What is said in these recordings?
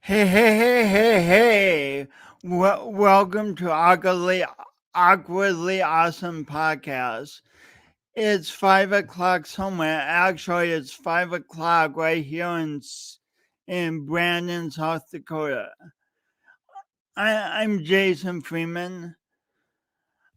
Hey. Welcome to Awkwardly Awesome Podcast. It's 5 o'clock somewhere. Actually, it's 5 o'clock right here in Brandon, South Dakota. I'm Jason Freeman.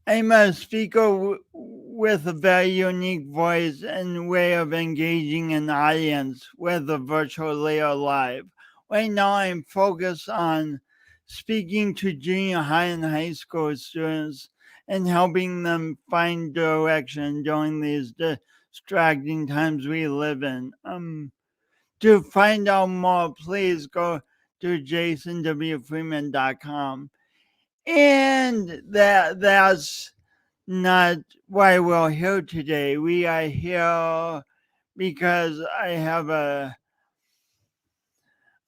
I'm a speaker with a very unique voice and way of engaging an audience, whether virtually or live. Right now, I'm focused on speaking to junior high and high school students and helping them find direction during these distracting times we live in. To find out more, please go to jasonwfreeman.com. And that's not why we're here today. We are here because I have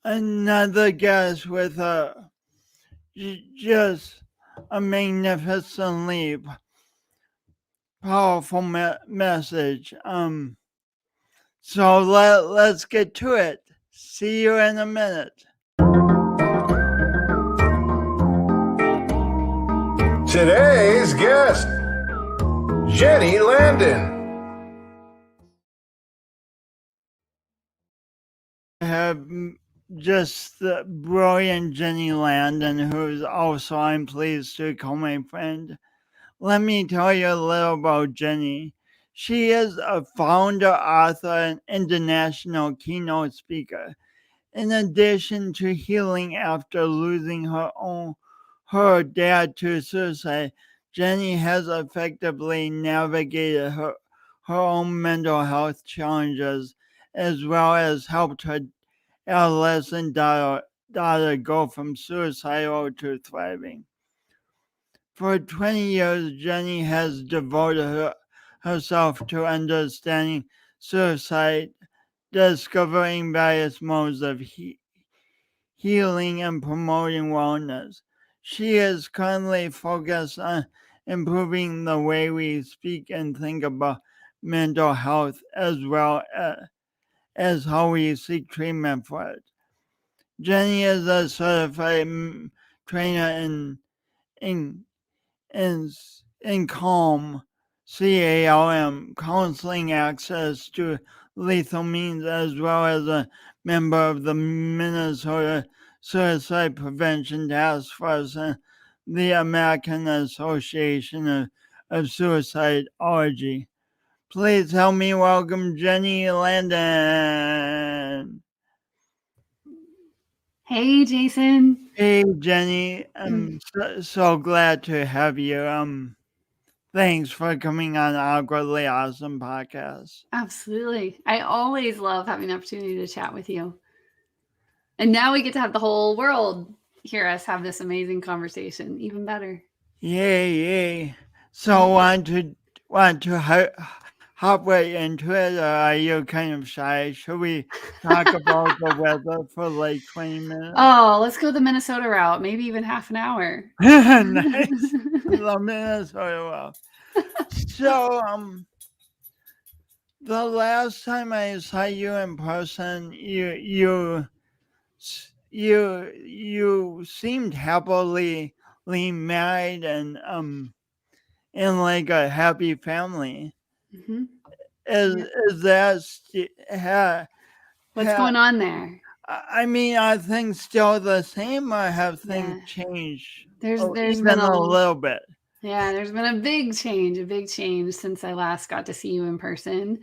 another guest with just a magnificently powerful message. So let's get to it. See you in a minute. Today's guest, Jenny Landon. I have just the brilliant Jenny Landon, who's also, I'm pleased to call my friend. Let me tell you a little about Jenny. She is a founder, author, and international keynote speaker. In addition to healing after losing her dad to suicide, Jenny has effectively navigated her own mental health challenges as well as helped her adolescent daughter go from suicidal to thriving. For 20 years, Jenny has devoted herself to understanding suicide, discovering various modes of healing, and promoting wellness. She is currently focused on improving the way we speak and think about mental health as well as how we seek treatment for it. Jenny is a certified trainer in in CALM, counseling access to lethal means, as well as a member of the Minnesota Suicide Prevention Task Force and the American Association of Suicidology. Please help me welcome Jenny Landon. Hey, Jason. Hey, Jenny. I'm so glad to have you. Thanks for coming on Awkwardly Awesome Podcast. Absolutely. I always love having the opportunity to chat with you. And now we get to have the whole world hear us have this amazing conversation. Even better. Yay. So want to hop right into it, or are you kind of shy? Should we talk about the weather for like 20 minutes? Oh, let's go the Minnesota route. Maybe even half an hour. Nice. The Minnesota well. So, the last time I saw you in person, you seemed happily married and in like a happy family. Mm-hmm. Is that what's going on there? I mean, are things still the same, or have things changed? There's even been a little bit. Yeah, there's been a big change since I last got to see you in person.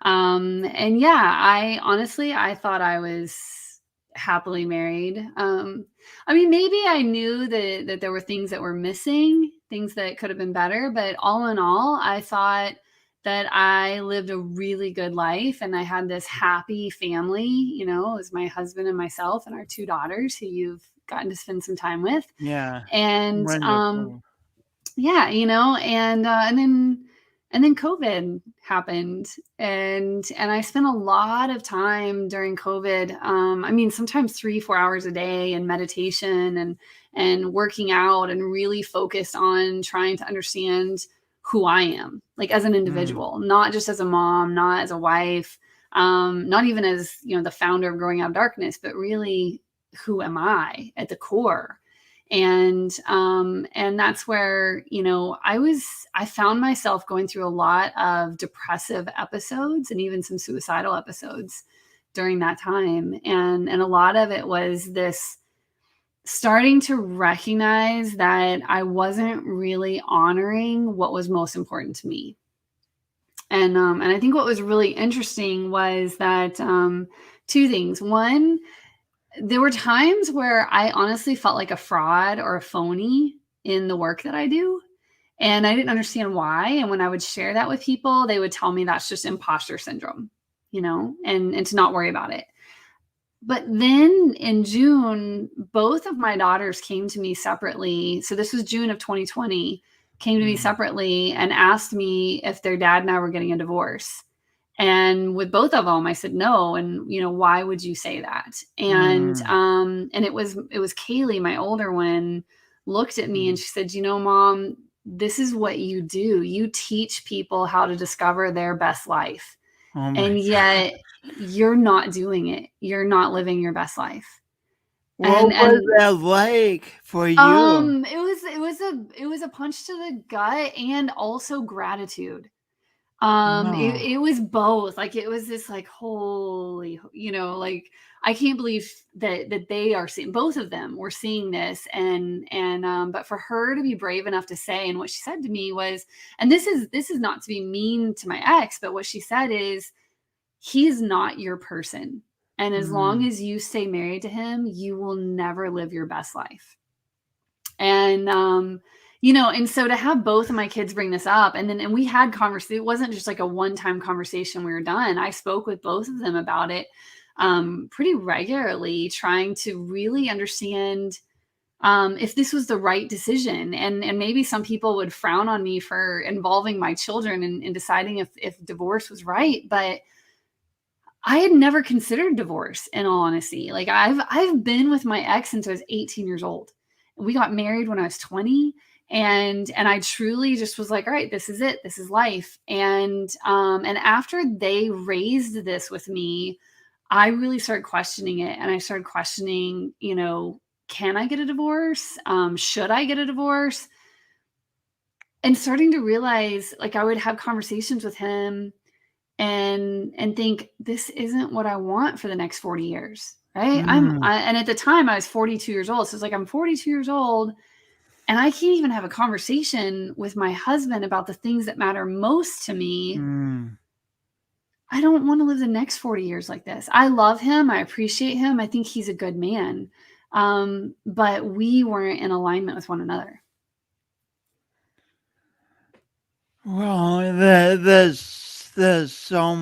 And yeah, I thought I was happily married. I mean, maybe I knew that there were things that were missing, things that could have been better, but all in all, I thought that I lived a really good life and I had this happy family, it was my husband and myself and our 2 daughters who you've gotten to spend some time with. Yeah. And wonderful. yeah, and then COVID happened and I spent a lot of time during COVID. I mean, sometimes 3-4 hours a day in meditation and working out and really focused on trying to understand who I am, like as an individual, not just as a mom, not as a wife, not even as, the founder of Growing Out of Darkness, but really who am I at the core? And that's where, I found myself going through a lot of depressive episodes and even some suicidal episodes during that time. And a lot of it was this starting to recognize that I wasn't really honoring what was most important to me. And I think what was really interesting was that two things. One, there were times where I honestly felt like a fraud or a phony in the work that I do. And I didn't understand why. And when I would share that with people, they would tell me that's just imposter syndrome, and to not worry about it. But then in June, both of my daughters came to me separately. So this was June of 2020, came to me separately and asked me if their dad and I were getting a divorce. And with both of them, I said no. And why would you say that? And it was Kaylee, my older one, looked at me and she said, Mom, this is what you do. You teach people how to discover their best life. And yet you're not doing it. You're not living your best life. What was that like for you? It was a punch to the gut and also gratitude. It was both. Like, it was this like, holy, like, I can't believe that they are seeing, both of them were seeing this. But for her to be brave enough to say, and what she said to me was, and this is not to be mean to my ex, but what she said is, he's not your person. And as long as you stay married to him, you will never live your best life. And, and so to have both of my kids bring this up, and we had conversation, it wasn't just like a one-time conversation, we were done. I spoke with both of them about it pretty regularly, trying to really understand if this was the right decision. And maybe some people would frown on me for involving my children in deciding if divorce was right. But I had never considered divorce, in all honesty. Like, I've been with my ex since I was 18 years old. We got married when I was 20. And I truly just was like, all right, this is it. This is life. And after they raised this with me, I really started questioning it. And I started questioning, can I get a divorce? Should I get a divorce? And starting to realize, like, I would have conversations with him and think, this isn't what I want for the next 40 years. Right. And at the time I was 42 years old. So it's like, I'm 42 years old and I can't even have a conversation with my husband about the things that matter most to me. I don't want to live the next 40 years like this. I love him. I appreciate him. I think he's a good man. But we weren't in alignment with one another. Well, there's so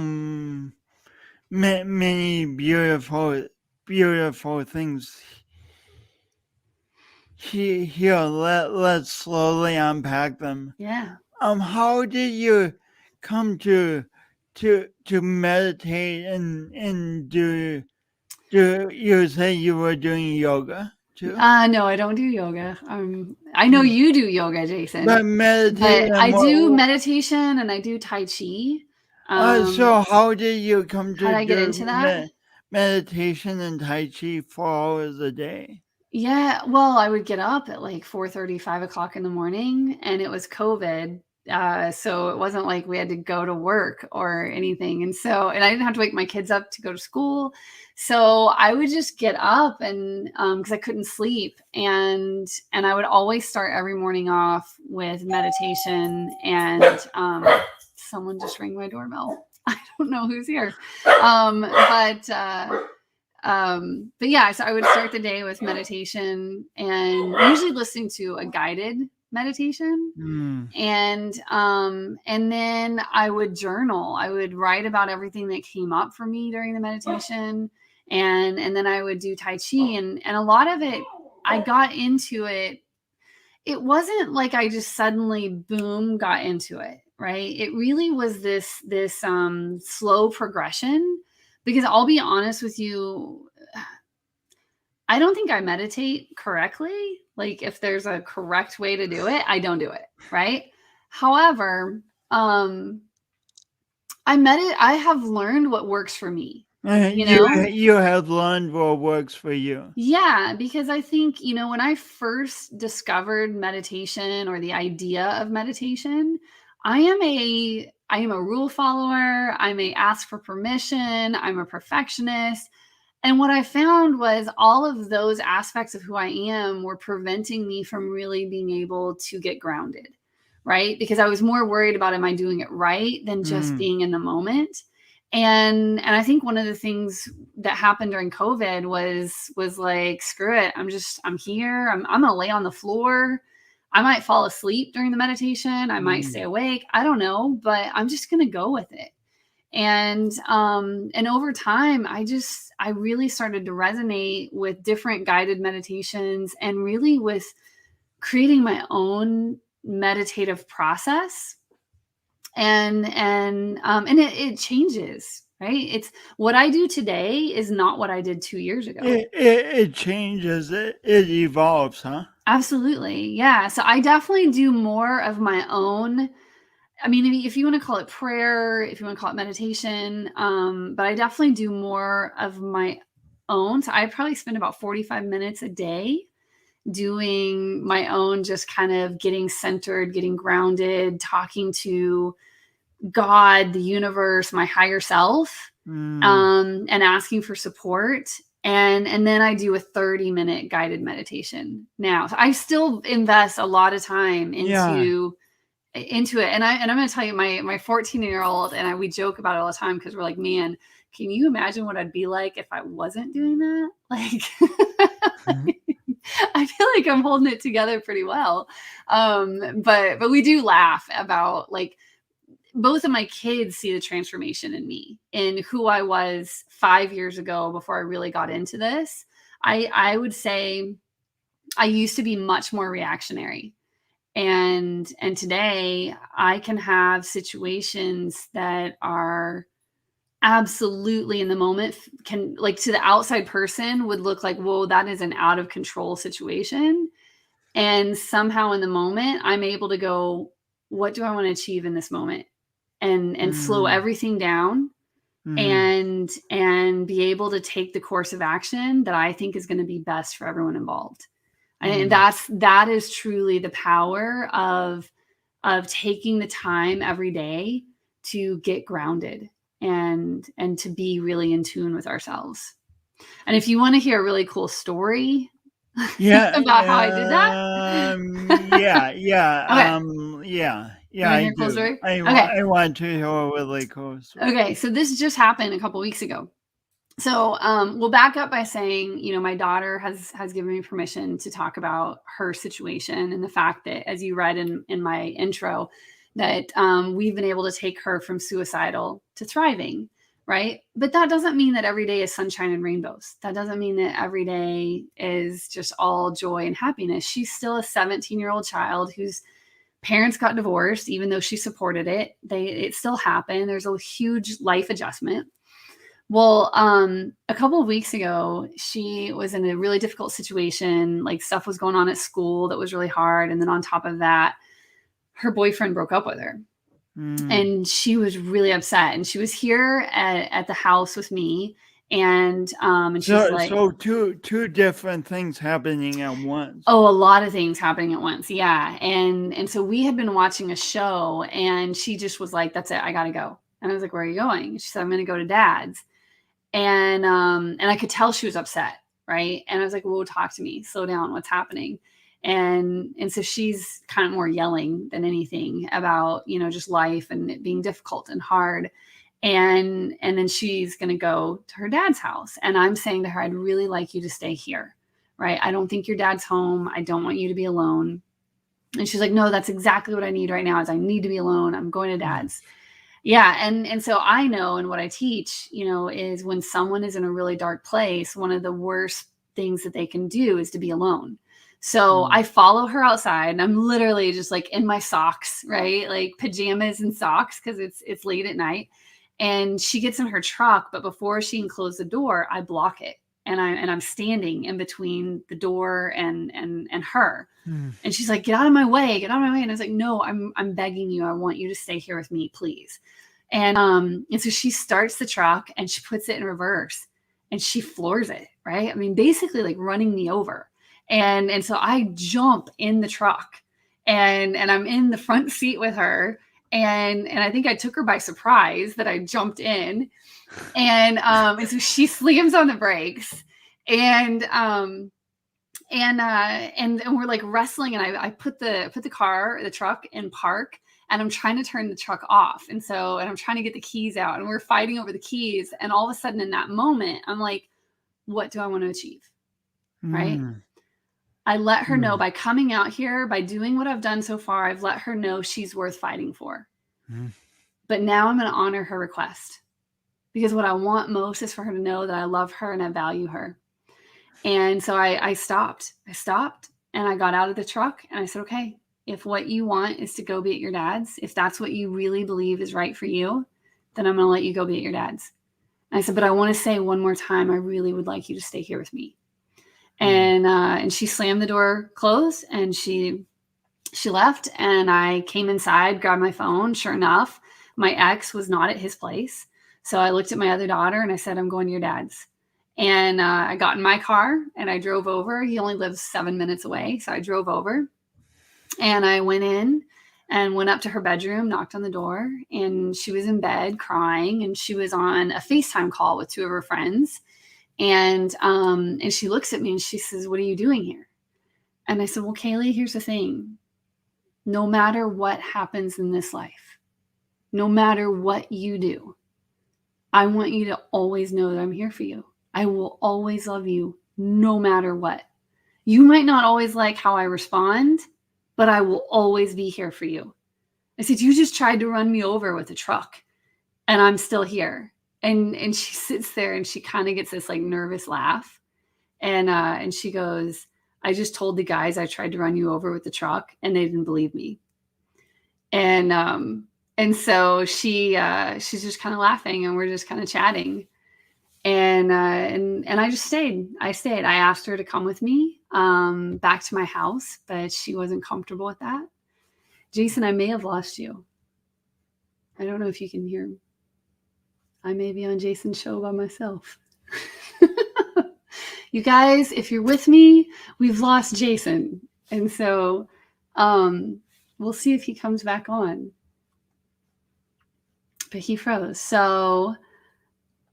many beautiful things here. Let's slowly unpack them. Yeah. How did you come to meditate and do you say you were doing yoga too? No, I don't do yoga. I know you do yoga, Jason. But meditation. But I do meditation and I do Tai Chi. So how did you come to how did I get into that? Meditation and Tai Chi 4 hours a day? Yeah, well, I would get up at like 4:30, 5 o'clock in the morning, and it was COVID. So it wasn't like we had to go to work or anything. And I didn't have to wake my kids up to go to school. So I would just get up and, cause I couldn't sleep, and I would always start every morning off with meditation, and, someone just rang my doorbell. I don't know who's here. But yeah, so I would start the day with meditation and usually listening to a guided meditation. And then I would journal. I would write about everything that came up for me during the meditation. And then I would do Tai Chi, and a lot of it, I got into it. It wasn't like I just suddenly, boom, got into it. Right. It really was this slow progression, because I'll be honest with you, I don't think I meditate correctly. Like, if there's a correct way to do it, I don't do it. Right. However, I have learned what works for me. you know? You have learned what works for you. Yeah, because I think, when I first discovered meditation or the idea of meditation, I am a rule follower, I may ask for permission, I'm a perfectionist. And what I found was all of those aspects of who I am were preventing me from really being able to get grounded, right? Because I was more worried about, am I doing it right, than just Mm, being in the moment. And I think one of the things that happened during COVID was like, screw it. I'm here. I'm gonna lay on the floor. I might fall asleep during the meditation. I might stay mm, awake. I don't know, but I'm just gonna go with it. And over time, I really started to resonate with different guided meditations and really with creating my own meditative process. And it changes, right? It's what I do today is not what I did 2 years ago. it changes. It evolves, huh? Absolutely. Yeah. So I definitely do more of my own. I mean, if you want to call it prayer, if you want to call it meditation, but I definitely do more of my own. So I probably spend about 45 minutes a day doing my own, just kind of getting centered, getting grounded, talking to God, the universe, my higher self, Mm, and asking for support. And then I do a 30-minute guided meditation now. So I still invest a lot of time yeah. into it. And I'm going to tell you, my 14-year-old and we joke about it all the time, because we're like, man, can you imagine what I'd be like if I wasn't doing that? Like, Mhm. I feel like I'm holding it together pretty well. But we do laugh about, like, both of my kids see the transformation in me, in who I was 5 years ago before I really got into this. I would say I used to be much more reactionary, and today I can have situations that are absolutely in the moment, can, like, to the outside person would look like, whoa, that is an out of control situation. And somehow in the moment I'm able to go, what do I want to achieve in this moment, and slow Mm, everything down, mhm, and be able to take the course of action that I think is going to be best for everyone involved. And mm, that is truly the power of taking the time every day to get grounded, and to be really in tune with ourselves. And if you want to hear a really cool story yeah, about how I did that, yeah, okay, you yeah, want to I hear a cool do. story? Okay. I want to hear a really cool story. Okay. So this just happened a couple weeks ago. So we'll back up by saying, my daughter has given me permission to talk about her situation, and the fact that, as you read in my intro, that we've been able to take her from suicidal to thriving, right? But that doesn't mean that every day is sunshine and rainbows. That doesn't mean that every day is just all joy and happiness. She's still a 17-year-old child whose parents got divorced. Even though she supported it, it still happened. There's a huge life adjustment. Well, a couple of weeks ago, she was in a really difficult situation. Like, stuff was going on at school that was really hard. And then on top of that, her boyfriend broke up with her. Mm. And she was really upset. And she was here at the house with me. And she's like, So two different things happening at once. oh, a lot of things happening at once. Yeah. And so we had been watching a show, and she just was like, that's it, I gotta go. And I was like, where are you going? She said, I'm gonna go to Dad's. And I could tell she was upset, right? And I was like, "Whoa, talk to me, slow down, what's happening?" And so she's kind of more yelling than anything about, just life and it being difficult and hard. And then she's going to go to her dad's house, and I'm saying to her, I'd really like you to stay here, right? I don't think your dad's home. I don't want you to be alone. And she's like, no, that's exactly what I need right now, is I need to be alone. I'm going to Mm, Dad's. Yeah, and so I know, and what I teach, is when someone is in a really dark place, one of the worst things that they can do is to be alone. So mm, I follow her outside, and I'm literally just like in my socks, right? Like pajamas and socks, because it's late at night. And she gets in her truck, but before she can close the door, I block it. And I'm standing in between the door and her. mm, And she's like, get out of my way, get out of my way. And I was like, no, I'm begging you. I want you to stay here with me, please. And so she starts the truck and she puts it in reverse and she floors it, right? I mean, basically like running me over. And so I jump in the truck and I'm in the front seat with her. And I think I took her by surprise that I jumped in. And so she slams on the brakes and we're like wrestling, and I put the truck in park, and I'm trying to turn the truck off. And I'm trying to get the keys out, and we're fighting over the keys. And all of a sudden in that moment, I'm like, what do I want to achieve? Right. I let her know by coming out here, by doing what I've done so far, I've let her know she's worth fighting for. But now I'm going to honor her request, because what I want most is for her to know that I love her and I value her. And so I stopped and I got out of the truck and I said, okay, if what you want is to go be at your dad's, if that's what you really believe is right for you, then I'm going to let you go be at your dad's. And I said, but I want to say one more time, I really would like you to stay here with me. And she slammed the door closed and she left, and I came inside, grabbed my phone. Sure enough, my ex was not at his place. So I looked at my other daughter and I said, I'm going to your dad's. And I got in my car and I drove over. He only lives 7 minutes away. So I drove over and I went in and went up to her bedroom, knocked on the door, and she was in bed crying, and she was on a FaceTime call with 2 of her friends. And she looks at me and she says, what are you doing here? And I said, well, Kaylee, here's the thing. No matter what happens in this life, no matter what you do, I want you to always know that I'm here for you. I will always love you no matter what. You might not always like how I respond, but I will always be here for you. I said, you just tried to run me over with a truck and I'm still here. And she sits there and she kind of gets this like nervous laugh. And she goes, I just told the guys I tried to run you over with the truck and they didn't believe me. And so she's just kind of laughing and we're just kind of chatting. And I just stayed. I asked her to come with me back to my house, but she wasn't comfortable with that. Jason, I may have lost you. I don't know if you can hear me. I may be on Jason's show by myself. You guys, if you're with me, we've lost Jason. And so we'll see if he comes back on. But he froze. So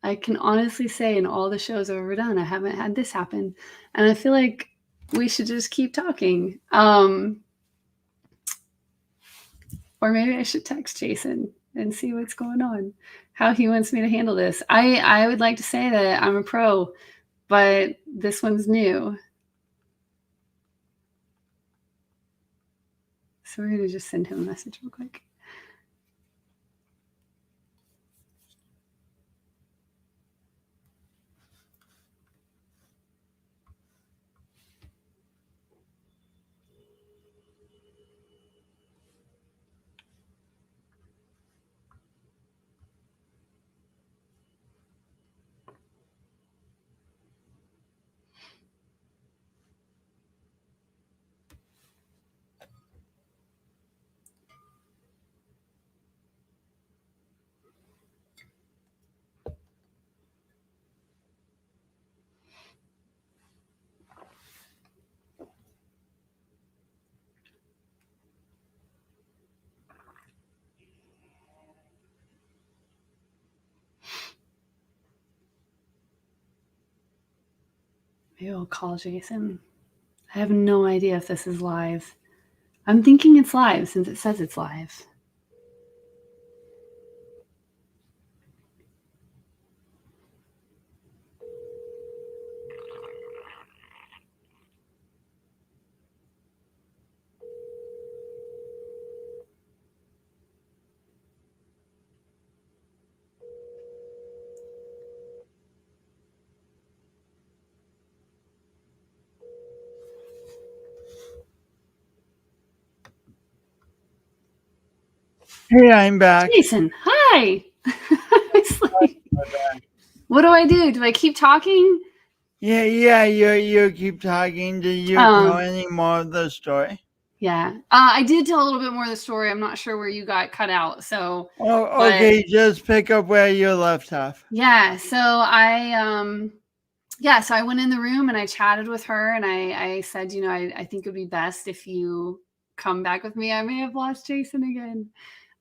I can honestly say in all the shows I've ever done, I haven't had this happen. And I feel like we should just keep talking. Or maybe I should text Jason and see what's going on, how he wants me to handle this. I would like to say that I'm a pro, but this one's new. So we're going to just send him a message real quick. Maybe I'll call Jason. I have no idea if this is live. I'm thinking it's live since it says it's live. Hey, I'm back. Jason, hi. It's like, what do? Do I keep talking? Yeah, you keep talking. Did you tell any more of the story? Yeah. I did tell a little bit more of the story. I'm not sure where you got cut out. So, Oh, but okay, just pick up where you left off. yeah. So so I went in the room and I chatted with her and I said, I think it would be best if you come back with me. I may have lost Jason again.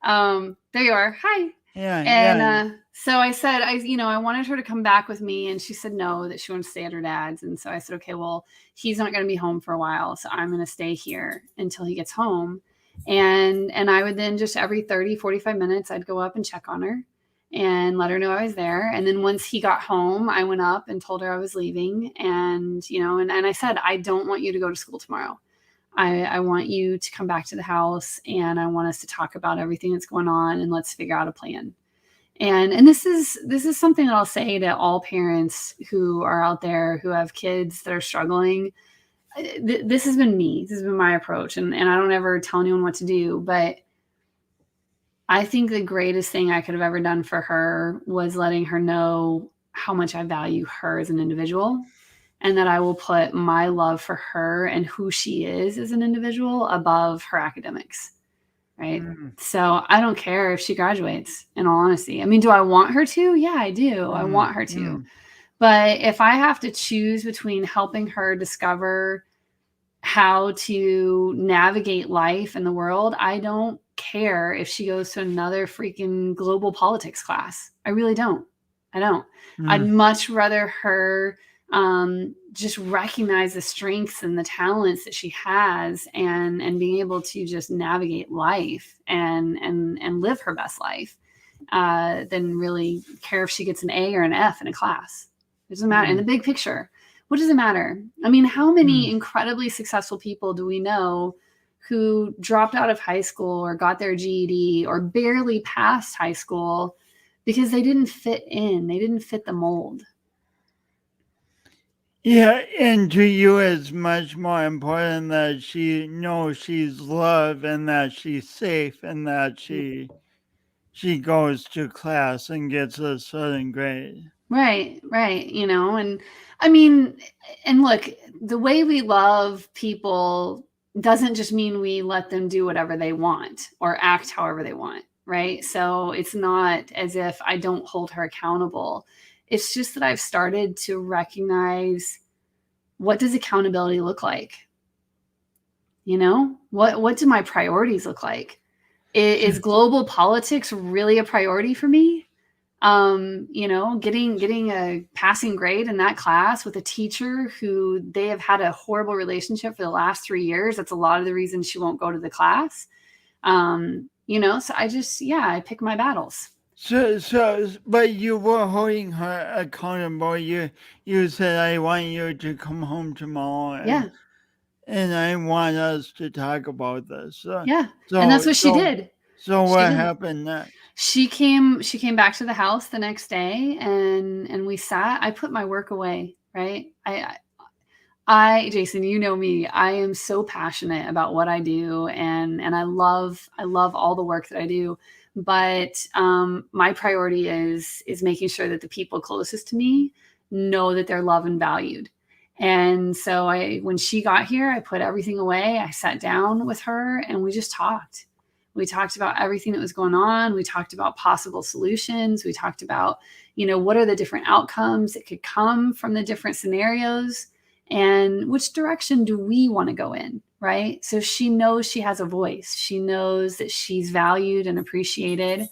There you are. Hi. Yeah, And so I said, I wanted her to come back with me, and she said no, that she wanted to stay at her dad's. And so I said, okay, well, he's not going to be home for a while, so I'm going to stay here until he gets home. And I would then just every 30, 45 minutes, I'd go up and check on her and let her know I was there. And then once he got home, I went up and told her I was leaving. And, and I said, I don't want you to go to school tomorrow. I want you to come back to the house, and I want us to talk about everything that's going on, and let's figure out a plan. And this is something that I'll say to all parents who are out there who have kids that are struggling. This has been me. This has been my approach. And I don't ever tell anyone what to do, but I think the greatest thing I could have ever done for her was letting her know how much I value her as an individual, and that I will put my love for her and who she is as an individual above her academics. Right. So I don't care if she graduates, in all honesty. I mean, do I want her to? Yeah, I do. I want her to. But if I have to choose between helping her discover how to navigate life in the world, I don't care if she goes to another freaking global politics class. I really don't. I don't. I'd much rather her just recognize the strengths and the talents that she has, and being able to just navigate life and live her best life, than really care if she gets an A or an F in a class. It doesn't matter. In the big picture, what does it matter? I mean, how many incredibly successful people do we know who dropped out of high school or got their GED or barely passed high school because they didn't fit in? They didn't fit the mold. Yeah, and to you, it's much more important that she knows she's loved and that she's safe and that she goes to class and gets a certain grade. Right. And I mean, and look, the way we love people doesn't just mean we let them do whatever they want or act however they want. Right. So it's not as if I don't hold her accountable. It's just that I've started to recognize, what does accountability look like? What do my priorities look like? Is global politics really a priority for me? Getting a passing grade in that class with a teacher who they have had a horrible relationship for the last 3 years. That's a lot of the reason she won't go to the class. So I pick my battles. But you were holding her accountable. You said, I want you to come home tomorrow. And I want us to talk about this. And that's what she did. So what happened next? She came back to the house the next day, and we sat. I put my work away, right? Jason, you know me. I am so passionate about what I do, and I love all the work that I do. But my priority is making sure that the people closest to me know that they're loved and valued. And so when she got here, I put everything away. I sat down with her and we just talked. We talked about everything that was going on. We talked about possible solutions. We talked about, what are the different outcomes that could come from the different scenarios, and which direction do we want to go in, right? So she knows she has a voice. She knows that she's valued and appreciated,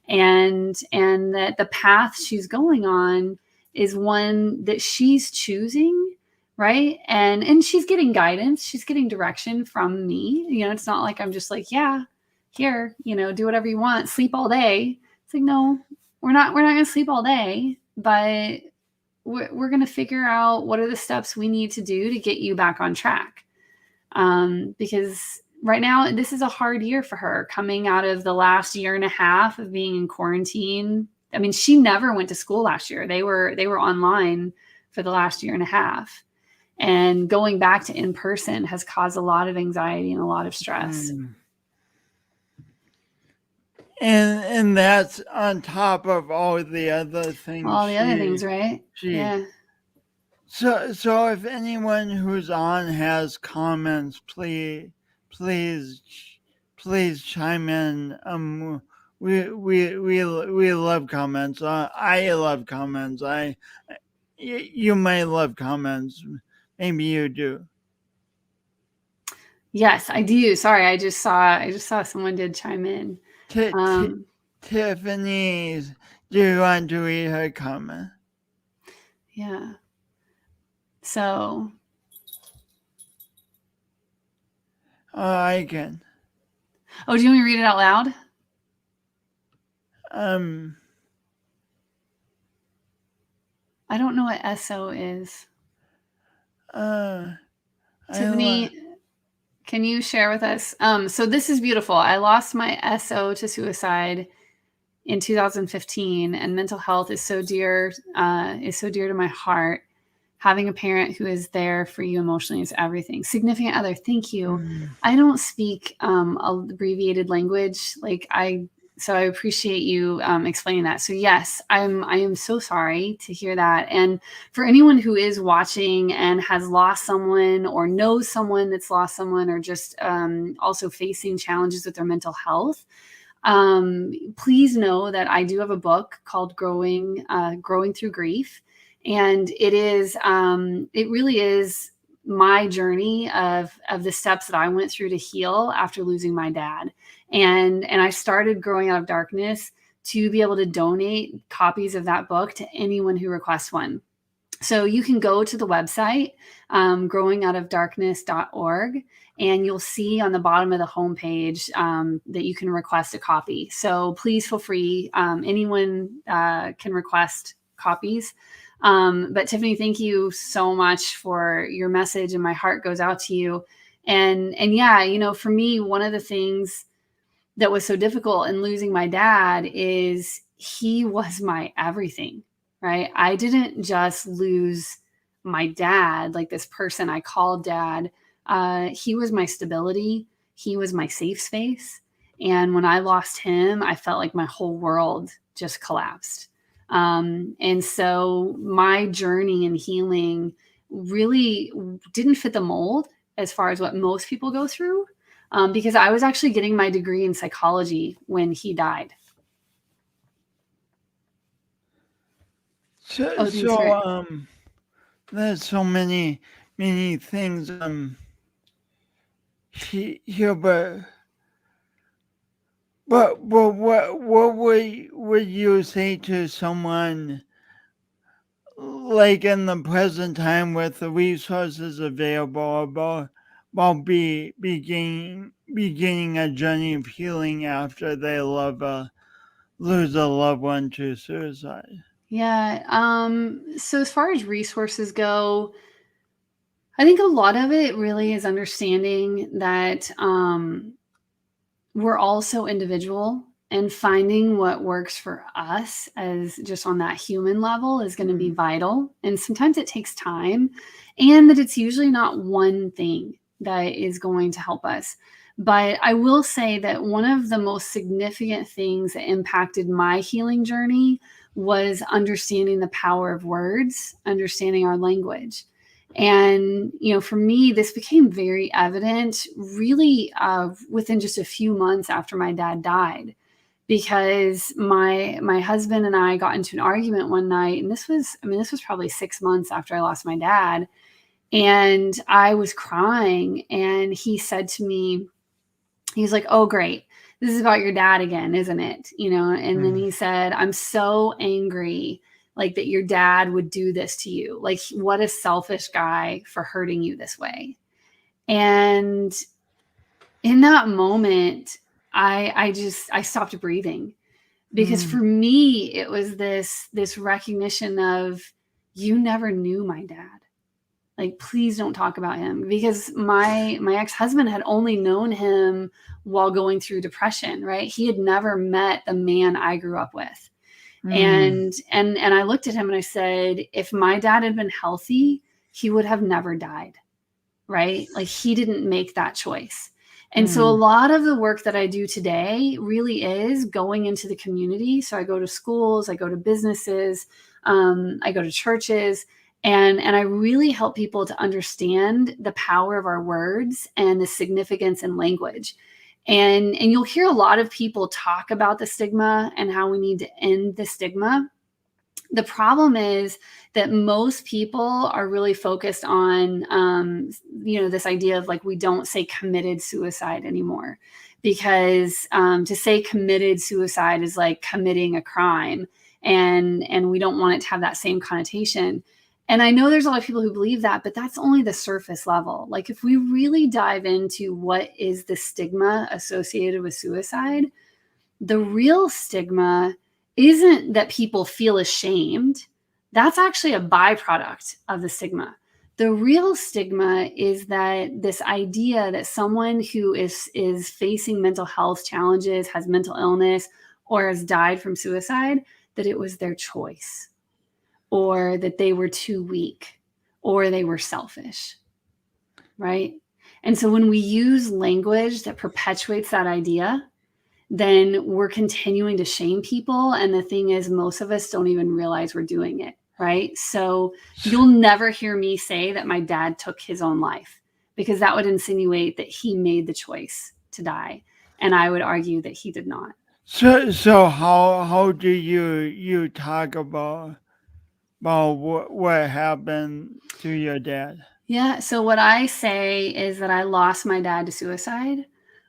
and that the path she's going on is one that she's choosing, right? And she's getting guidance. She's getting direction from me. It's not like I'm just like, yeah, here, do whatever you want, sleep all day. It's like, no, we're not going to sleep all day, but we're going to figure out what are the steps we need to do to get you back on track. Because right now, this is a hard year for her, coming out of the last year and a half of being in quarantine. I mean, she never went to school last year. They were online for the last year and a half. And going back to in-person has caused a lot of anxiety and a lot of stress. And that's on top of all the other things. All the other things, right? Yeah. So if anyone who's on has comments, please please chime in. We love comments. I love comments. You may love comments. Maybe you do. Yes, I do. Sorry, I just saw someone did chime in. Tiffany, do you want to read her comment? Yeah. So. I can. Oh, do you want me to read it out loud? I don't know what SO is. Tiffany, can you share with us? So this is beautiful. I lost my SO to suicide in 2015, and mental health is so dear to my heart. Having a parent who is there for you emotionally is everything. Significant other, thank you. I don't speak abbreviated language, so I appreciate you explaining that. So yes, I am so sorry to hear that. And for anyone who is watching and has lost someone or knows someone that's lost someone, or just also facing challenges with their mental health, please know that I do have a book called Growing Through Grief. And it really is my journey of the steps that I went through to heal after losing my dad. And I started Growing Out of Darkness to be able to donate copies of that book to anyone who requests one. So you can go to the website, growingoutofdarkness.org, and you'll see on the bottom of the homepage that you can request a copy. So please feel free. Anyone can request copies. But Tiffany, thank you so much for your message, and my heart goes out to you. And yeah, for me, one of the things that was so difficult in losing my dad is he was my everything, right? I didn't just lose my dad, like this person I called dad. He was my stability. He was my safe space. And when I lost him, I felt like my whole world just collapsed. And so my journey in healing really didn't fit the mold as far as what most people go through, because I was actually getting my degree in psychology when he died. There's so many things here, but what would you say to someone like in the present time with the resources available about beginning a journey of healing after they lose a loved one to suicide? Yeah. So as far as resources go, I think a lot of it really is understanding that we're all so individual, and finding what works for us as just on that human level is going to be vital. And sometimes it takes time, and that it's usually not one thing that is going to help us. But I will say that one of the most significant things that impacted my healing journey was understanding the power of words, understanding our language. And, for me, this became very evident really within just a few months after my dad died, because my husband and I got into an argument one night, and this was probably 6 months after I lost my dad. And I was crying, and he said to me, he's like, "Oh, great. This is about your dad again, isn't it?" And then he said, "I'm so angry, like that your dad would do this to you. Like, what a selfish guy for hurting you this way." And in that moment, I stopped breathing, because for me, it was this recognition of, you never knew my dad. Like, please don't talk about him, because my ex-husband had only known him while going through depression, right? He had never met the man I grew up with. And I looked at him and I said, if my dad had been healthy, he would have never died, right? Like, he didn't make that choice. And so a lot of the work that I do today really is going into the community. So I go to schools, I go to businesses, I go to churches, And I really help people to understand the power of our words and the significance in language. And you'll hear a lot of people talk about the stigma and how we need to end the stigma. The problem is that most people are really focused on, this idea of like, we don't say committed suicide anymore, because to say committed suicide is like committing a crime, and we don't want it to have that same connotation. And I know there's a lot of people who believe that, but that's only the surface level. Like, if we really dive into what is the stigma associated with suicide, the real stigma isn't that people feel ashamed. That's actually a byproduct of the stigma. The real stigma is that this idea that someone who is facing mental health challenges, has mental illness, or has died from suicide, that it was their choice, or that they were too weak, or they were selfish, right? And so when we use language that perpetuates that idea, then we're continuing to shame people. And the thing is, most of us don't even realize we're doing it, right? So you'll never hear me say that my dad took his own life, because that would insinuate that he made the choice to die. And I would argue that he did not. So how do you talk about what happened to your dad? Yeah. So what I say is that I lost my dad to suicide,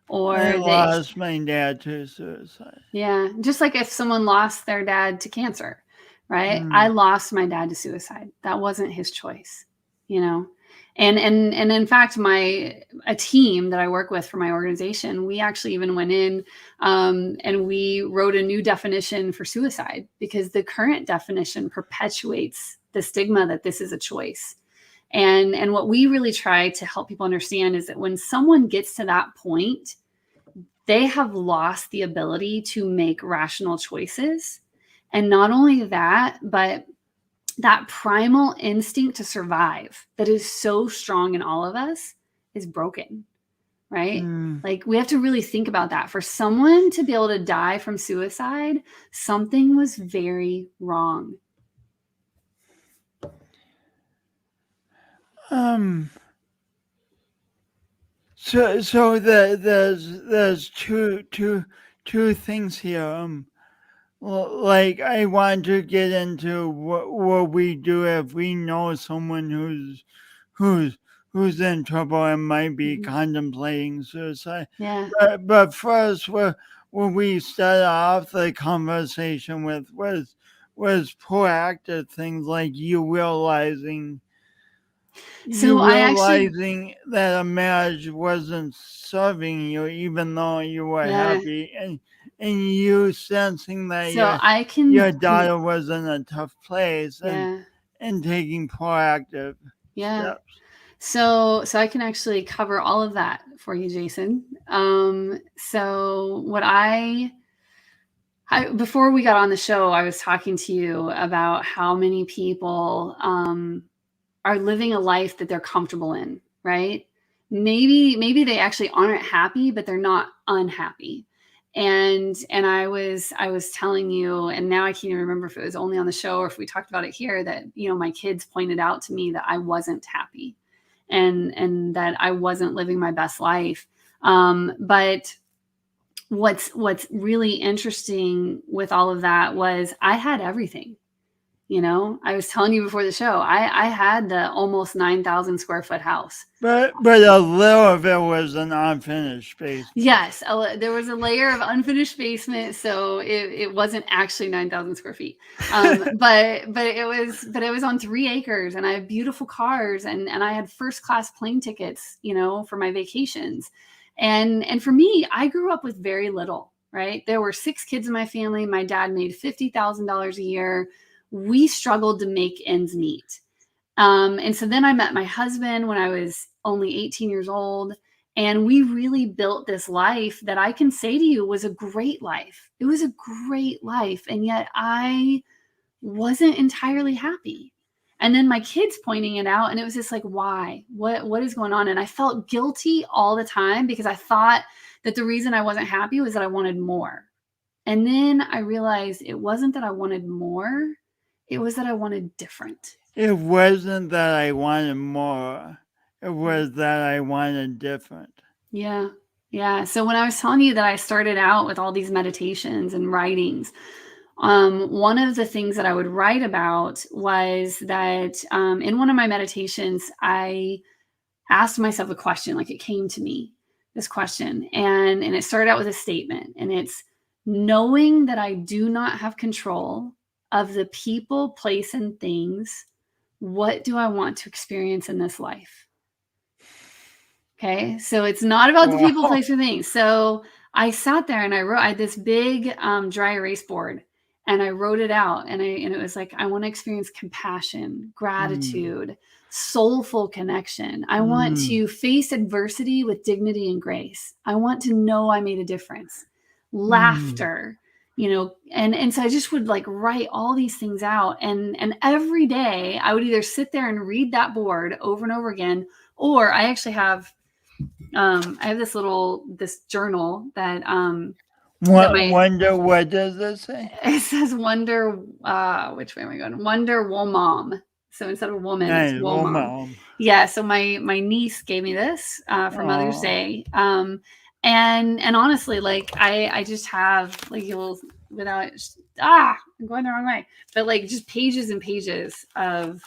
or I that, lost my dad to suicide. yeah, just like if someone lost their dad to cancer, right? I lost my dad to suicide. That wasn't his choice, you know? And in fact, a team that I work with for my organization, we actually even went in and we wrote a new definition for suicide, because the current definition perpetuates the stigma that this is a choice. And what we really try to help people understand is that when someone gets to that point, they have lost the ability to make rational choices. And not only that, but that primal instinct to survive that is so strong in all of us is broken, right? Like, we have to really think about that. For someone to be able to die from suicide, something was very wrong. So there's two things here. Like, I want to get into what we do if we know someone who's in trouble and might be contemplating suicide. Yeah. But first, what we started off the conversation with was proactive things, like you realizing that a marriage wasn't serving you, even though you were happy, and you sensing that your daughter was in a tough place, and taking proactive steps. So I can actually cover all of that for you, Jason. So what I before we got on the show, I was talking to you about how many people are living a life that they're comfortable in, right? Maybe they actually aren't happy, but they're not unhappy. And I was telling you, and now I can't even remember if it was only on the show or if we talked about it here, that, my kids pointed out to me that I wasn't happy, and that I wasn't living my best life. But what's really interesting with all of that was I had everything. I was telling you before the show, I had the almost 9,000 square foot house. But a little of it was an unfinished basement. Yes, there was a layer of unfinished basement, so it wasn't actually 9,000 square feet. But it was on 3 acres, and I have beautiful cars, and I had first class plane tickets, for my vacations. And for me, I grew up with very little, right? There were 6 kids in my family. My dad made $50,000 a year. We struggled to make ends meet. And so then I met my husband when I was only 18 years old. And we really built this life that I can say to you was a great life. It was a great life. And yet I wasn't entirely happy. And then my kids pointing it out, and it was just like, why? What is going on? And I felt guilty all the time, because I thought that the reason I wasn't happy was that I wanted more. And then I realized it wasn't that I wanted more. It was that I wanted different. It wasn't that I wanted more. It was that I wanted different. Yeah. Yeah. So when I was telling you that I started out with all these meditations and writings, one of the things that I would write about was that in one of my meditations, I asked myself a question, like it came to me, this question. And it started out with a statement, and it's knowing that I do not have control of the people, place, and things. What do I want to experience in this life? Okay. So it's not about the people, Wow. place, or things. So I sat there and I had this big dry erase board, and I wrote it out, and it was like, I want to experience compassion, gratitude, soulful connection. I want to face adversity with dignity and grace. I want to know I made a difference. Laughter, and so I just would like write all these things out. And every day I would either sit there and read that board over and over again, or I actually have this journal that Wonder, what does this say? it says Wonder, which way am I going? Wonder Mom. So instead of woman, it's Mom. Yeah. So my niece gave me this for Mother's Day. And honestly, like I just have like I'm going the wrong way, but like just pages and pages of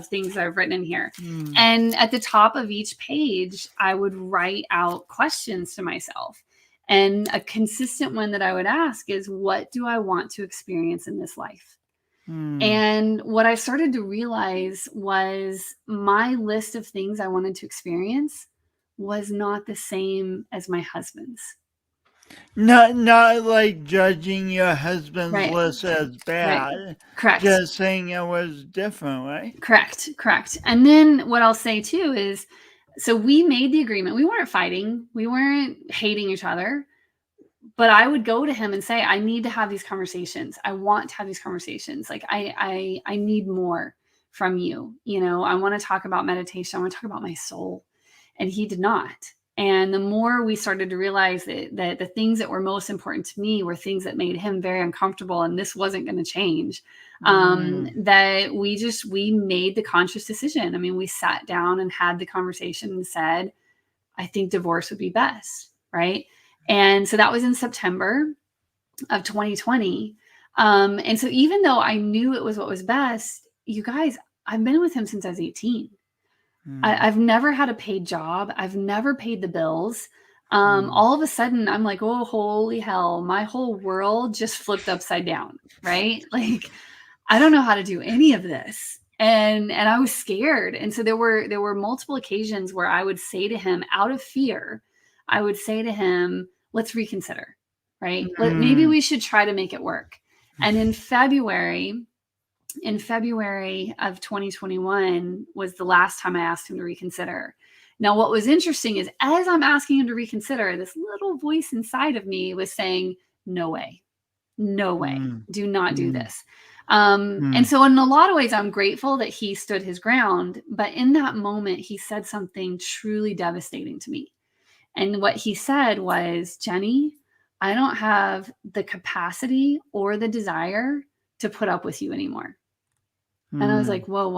things that I've written in here. And at the top of each page, I would write out questions to myself. And a consistent one that I would ask is, what do I want to experience in this life? And what I started to realize was my list of things I wanted to experience was not the same as my husband's. Not like judging your husband's list as bad. Right. Correct. Just saying it was different, right? Correct. And then what I'll say too is, so we made the agreement. We weren't fighting. We weren't hating each other. But I would go to him and say, I need to have these conversations. I want to have these conversations. Like I need more from you. I want to talk about meditation. I want to talk about my soul. And he did not. And the more we started to realize that the things that were most important to me were things that made him very uncomfortable, and this wasn't going to change, that we made the conscious decision. I mean, we sat down and had the conversation and said, I think divorce would be best. Right. And so that was in September of 2020. And so even though I knew it was what was best, you guys, I've been with him since I was 18. I've never had a paid job. I've never paid the bills. All of a sudden I'm like, oh, holy hell, my whole world just flipped upside down. Right. Like, I don't know how to do any of this. And I was scared. And so there were multiple occasions where I would say to him, out of fear, I would say to him, let's reconsider, right? Maybe we should try to make it work. And in February of 2021 was the last time I asked him to reconsider. Now, what was interesting is, as I'm asking him to reconsider, this little voice inside of me was saying, no way, do not do this. And so in a lot of ways, I'm grateful that he stood his ground. But in that moment, he said something truly devastating to me. And what he said was, Jenny, I don't have the capacity or the desire to put up with you anymore. And I was like, whoa,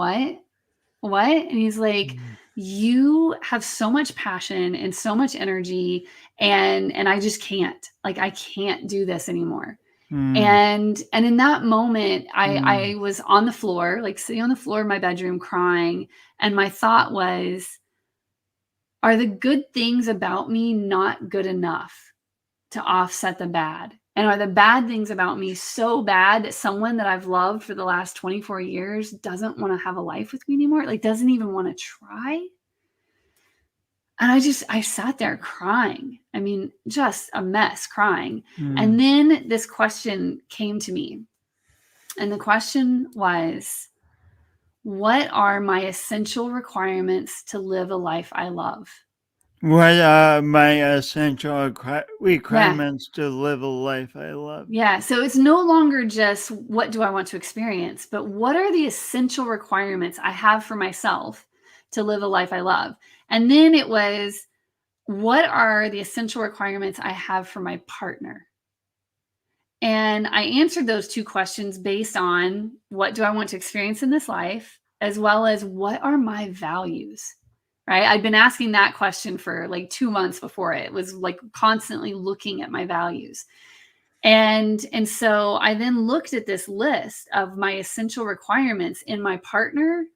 what? And he's like, you have so much passion and so much energy. And I just can't, I can't do this anymore. And in that moment, I was on the floor, sitting on the floor of my bedroom crying. And my thought was, are the good things about me not good enough to offset the bad? And are the bad things about me so bad that someone that I've loved for the last 24 years doesn't want to have a life with me anymore? Doesn't even want to try? And I sat there crying. I mean, just a mess, crying. And then this question came to me. And the question was, what are my essential requirements to live a life I love? What are my essential requirements to live a life I love? Yeah. So it's no longer just, what do I want to experience, but what are the essential requirements I have for myself to live a life I love? And then it was, what are the essential requirements I have for my partner? And I answered those two questions based on, what do I want to experience in this life? as well as what are my values, right? I'd been asking that question for like 2 months before it was like constantly looking at my values. And so I then looked at this list of my essential requirements in my partner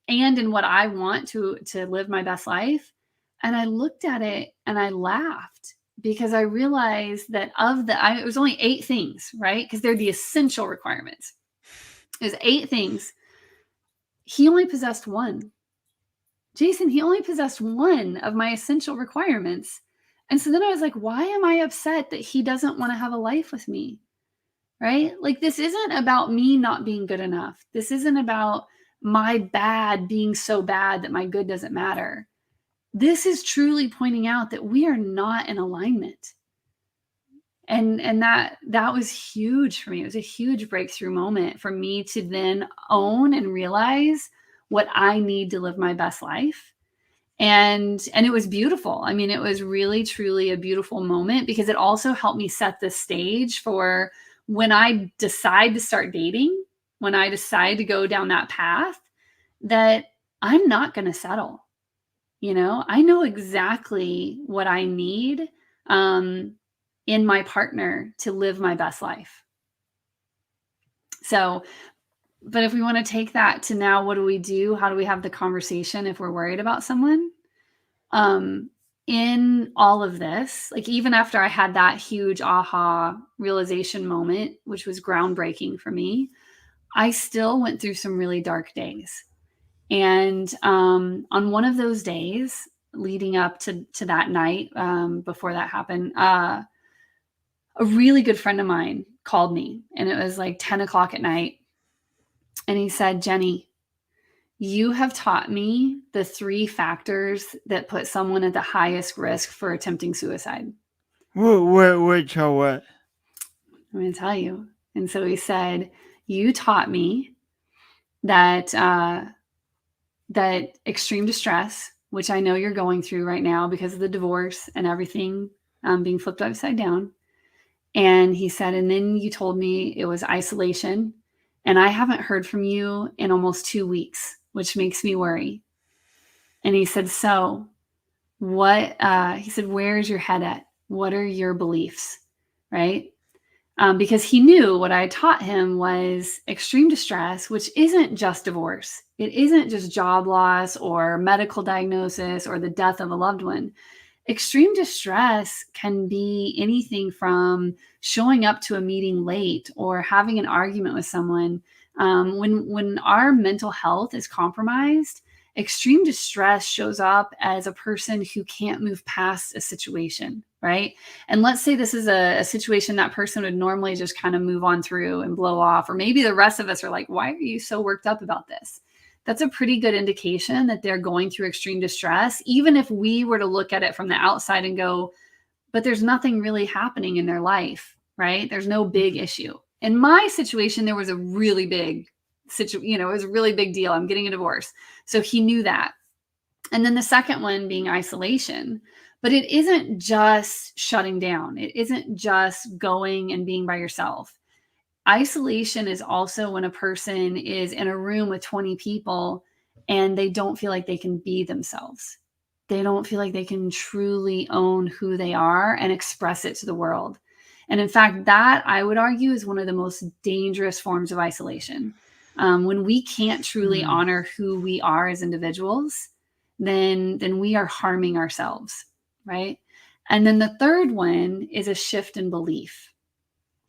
and in what I want to live my best life. And I looked at it and I laughed because I realized that it was only 8 things, right? Because they're the essential requirements. There's 8 things. He only possessed one. Jason, he only possessed one of my essential requirements. And so then I was like, why am I upset that he doesn't want to have a life with me? Right? Like, this isn't about me not being good enough. This isn't about my bad being so bad that my good doesn't matter. This is truly pointing out that we are not in alignment. And that was huge for me. It was a huge breakthrough moment for me to then own and realize what I need to live my best life. And it was beautiful. I mean, it was really, truly a beautiful moment because it also helped me set the stage for when I decide to start dating, when I decide to go down that path, that I'm not going to settle. You know, I know exactly what I need in my partner to live my best life. So, but if we want to take that to now, what do we do? How do we have the conversation if we're worried about someone? In all of this, like even after I had that huge aha realization moment, which was groundbreaking for me, I still went through some really dark days. And on one of those days leading up to that night, before that happened, a really good friend of mine called me, and it was like 10 o'clock at night. And he said, Jenny, you have taught me the 3 factors that put someone at the highest risk for attempting suicide. Which are what? I'm going to tell you. And so he said, you taught me that that extreme distress, which I know you're going through right now because of the divorce and everything being flipped upside down. And he said, and then you told me it was isolation. And I haven't heard from you in almost 2 weeks, which makes me worry. And he said, so what, he said, where's your head at? What are your beliefs? Right? Because he knew what I taught him was extreme distress, which isn't just divorce. It isn't just job loss or medical diagnosis or the death of a loved one. Extreme distress can be anything from showing up to a meeting late or having an argument with someone. When our mental health is compromised, extreme distress shows up as a person who can't move past a situation, right? And let's say this is a situation that person would normally just kind of move on through and blow off, or maybe the rest of us are like, why are you so worked up about this? That's a pretty good indication that they're going through extreme distress, even if we were to look at it from the outside and go, but there's nothing really happening in their life, right? There's no big issue. In my situation, there was a really big it was a really big deal. I'm getting a divorce. So he knew that. And then the second one being isolation. But it isn't just shutting down. It isn't just going and being by yourself. Isolation is also when a person is in a room with 20 people and they don't feel like they can be themselves. They don't feel like they can truly own who they are and express it to the world. And in fact, that I would argue is one of the most dangerous forms of isolation. When we can't truly honor who we are as individuals, then we are harming ourselves, right? And then the third one is a shift in belief,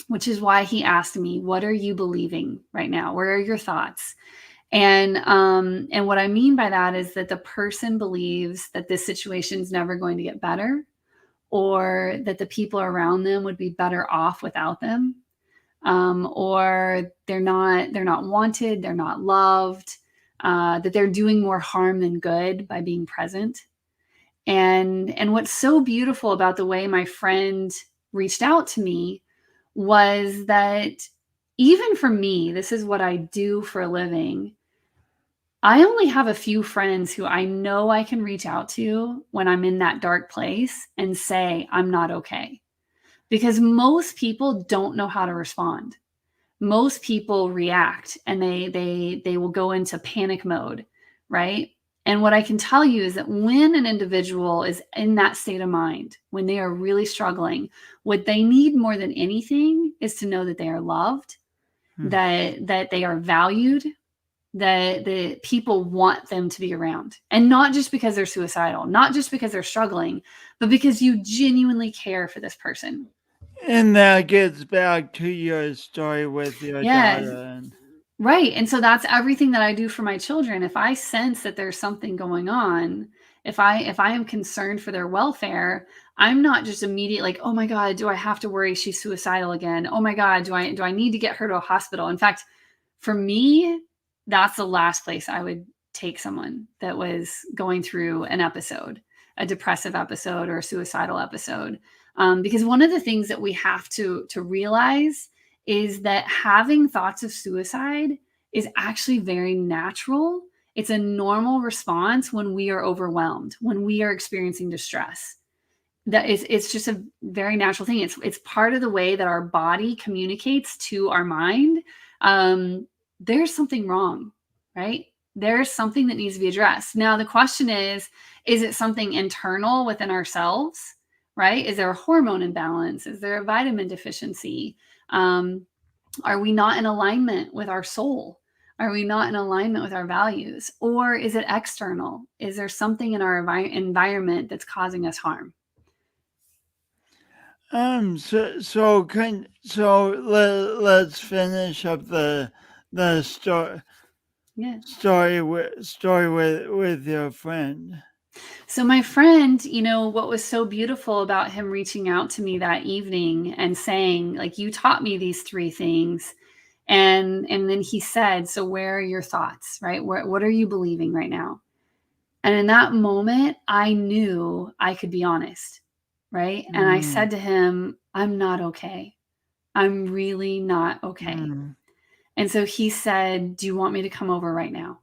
which is why he asked me, what are you believing right now? Where are your thoughts? And what I mean by that is that the person believes that this situation is never going to get better, or that the people around them would be better off without them. Or they're not wanted, they're not loved, that they're doing more harm than good by being present. And what's so beautiful about the way my friend reached out to me was that even for me, this is what I do for a living. I only have a few friends who I know I can reach out to when I'm in that dark place and say, I'm not okay. Because most people don't know how to respond. most people react and they will go into panic mode, right? And what I can tell you is that when an individual is in that state of mind, when they are really struggling, what they need more than anything is to know that they are loved, that they are valued, that the people want them to be around. And not just because they're suicidal, not just because they're struggling, but because you genuinely care for this person. And that gets back to your story with your Yeah. daughter. Right. And so that's everything that I do for my children. If I sense that there's something going on, if I am concerned for their welfare, I'm not just immediate like, oh my God, do I have to worry she's suicidal again? Oh my God, do I need to get her to a hospital? In fact, for me, that's the last place I would take someone that was going through an episode, a depressive episode or a suicidal episode. Because one of the things that we have to realize is that having thoughts of suicide is actually very natural. It's a normal response when we are overwhelmed, when we are experiencing distress. It's just a very natural thing. It's part of the way that our body communicates to our mind. There's something wrong, right? There's something that needs to be addressed. Now, the question is it something internal within ourselves, right? Is there a hormone imbalance? Is there a vitamin deficiency? Are we not in alignment with our soul? Are we not in alignment with our values? Or is it external? Is there something in our environment that's causing us harm? Let's finish up the story. Yeah. Story with your friend. So my friend, what was so beautiful about him reaching out to me that evening and saying, like, you taught me these 3 things. And then he said, so where are your thoughts, right? What are you believing right now? And in that moment, I knew I could be honest, right? And I said to him, I'm not okay. I'm really not okay. And so he said, do you want me to come over right now?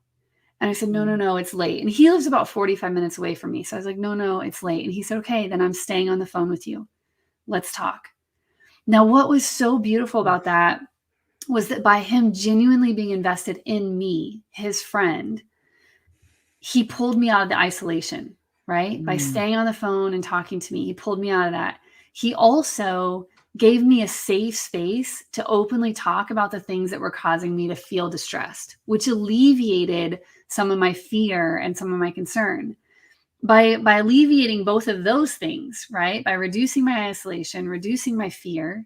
And I said, no, it's late. And he lives about 45 minutes away from me. So I was like, no, it's late. And he said, okay, then I'm staying on the phone with you. Let's talk. Now, what was so beautiful about that was that by him genuinely being invested in me, his friend, he pulled me out of the isolation, right? By staying on the phone and talking to me, he pulled me out of that. He also gave me a safe space to openly talk about the things that were causing me to feel distressed, which alleviated some of my fear and some of my concern. By alleviating both of those things, right? By reducing my isolation, reducing my fear,